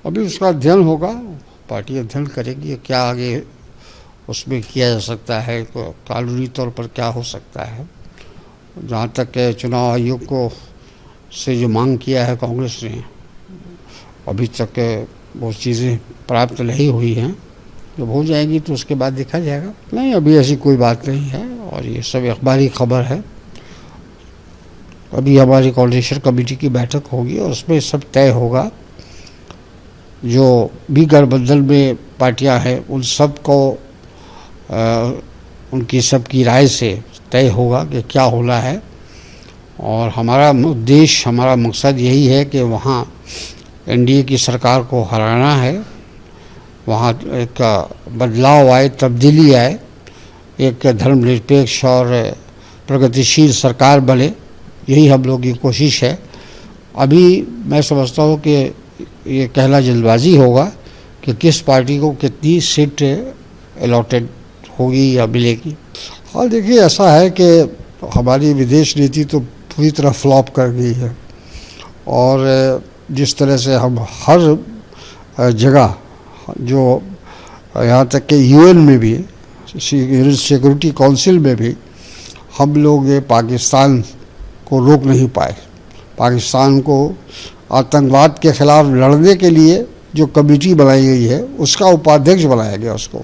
अभी उसका अध्ययन होगा, पार्टी अध्ययन करेगी क्या आगे उसमें किया जा सकता है, तो कानूनी तौर पर क्या हो सकता है। जहाँ तक चुनाव आयोग को से जो मांग किया है कांग्रेस ने, अभी तक वो चीज़ें प्राप्त नहीं हुई हैं। जब हो जाएगी तो उसके बाद देखा जाएगा। नहीं, अभी ऐसी कोई बात नहीं है और ये सब अखबारी खबर है। अभी हमारी कोऑर्डिनेशन कमेटी की बैठक होगी और उसमें सब तय होगा। जो भी गठबंधन में पार्टियां हैं उन सब को उनकी सबकी राय से तय होगा कि क्या होना है। और हमारा उद्देश्य, हमारा मकसद यही है कि वहाँ एनडीए की सरकार को हराना है, वहाँ एक बदलाव आए, तब्दीली आए, एक धर्मनिरपेक्ष और प्रगतिशील सरकार बने। यही हम लोग की कोशिश है। अभी मैं समझता हूँ कि ये कहना जल्दबाजी होगा कि किस पार्टी को कितनी सीट अलॉटेड होगी या मिलेगी। और देखिए, ऐसा है कि हमारी विदेश नीति तो पूरी तरह फ्लॉप कर गई है और जिस तरह से हम हर जगह, जो यहाँ तक कि यूएन में भी, सिक्योरिटी काउंसिल में भी हम लोग पाकिस्तान को रोक नहीं पाए। पाकिस्तान को आतंकवाद के ख़िलाफ़ लड़ने के लिए जो कमेटी बनाई गई है उसका उपाध्यक्ष बनाया गया उसको,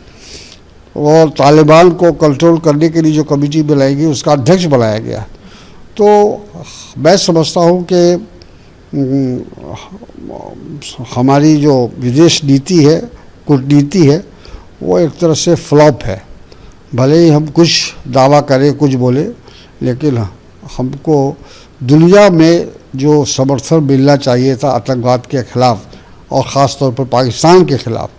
और तालिबान को कंट्रोल करने के लिए जो कमेटी बनाई गई उसका अध्यक्ष बनाया गया। तो मैं समझता हूँ कि हमारी जो विदेश नीति है, कूटनीति है, वो एक तरह से फ्लॉप है। भले ही हम कुछ दावा करें, कुछ बोले, लेकिन हमको दुनिया में जो समर्थन मिलना चाहिए था आतंकवाद के ख़िलाफ़ और ख़ास तौर पर पाकिस्तान के ख़िलाफ़,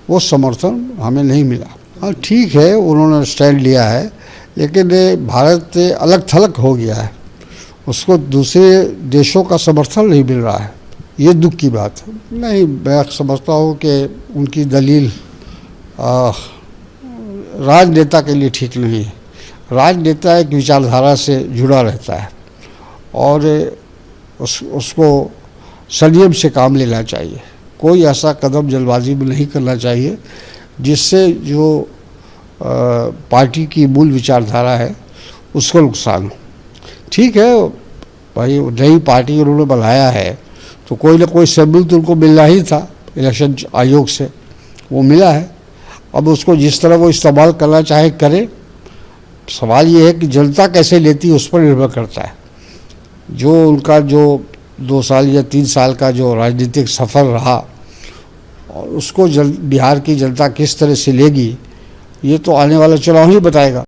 वो समर्थन हमें नहीं मिला। हाँ, ठीक है, उन्होंने स्टैंड लिया है, लेकिन भारत अलग थलग हो गया है, उसको दूसरे देशों का समर्थन नहीं मिल रहा है। ये दुख की बात है। नहीं, मैं समझता हूँ कि उनकी दलील राजनेता के लिए ठीक नहीं है। राजनेता एक विचारधारा से जुड़ा रहता है और उसको संयम से काम लेना चाहिए। कोई ऐसा कदम जल्दबाजी में नहीं करना चाहिए जिससे जो पार्टी की मूल विचारधारा है उसको नुकसान हो। ठीक है भाई, नई पार्टी उन्होंने बनाया है तो कोई ना कोई सबूत उनको मिलना ही था इलेक्शन आयोग से, वो मिला है। अब उसको जिस तरह वो इस्तेमाल करना चाहे करे। सवाल ये है कि जनता कैसे लेती है उस पर निर्भर करता है। जो उनका जो 2 साल या 3 साल का जो राजनीतिक सफ़र रहा और उसको बिहार की जनता किस तरह से लेगी, ये तो आने वाला चुनाव ही बताएगा।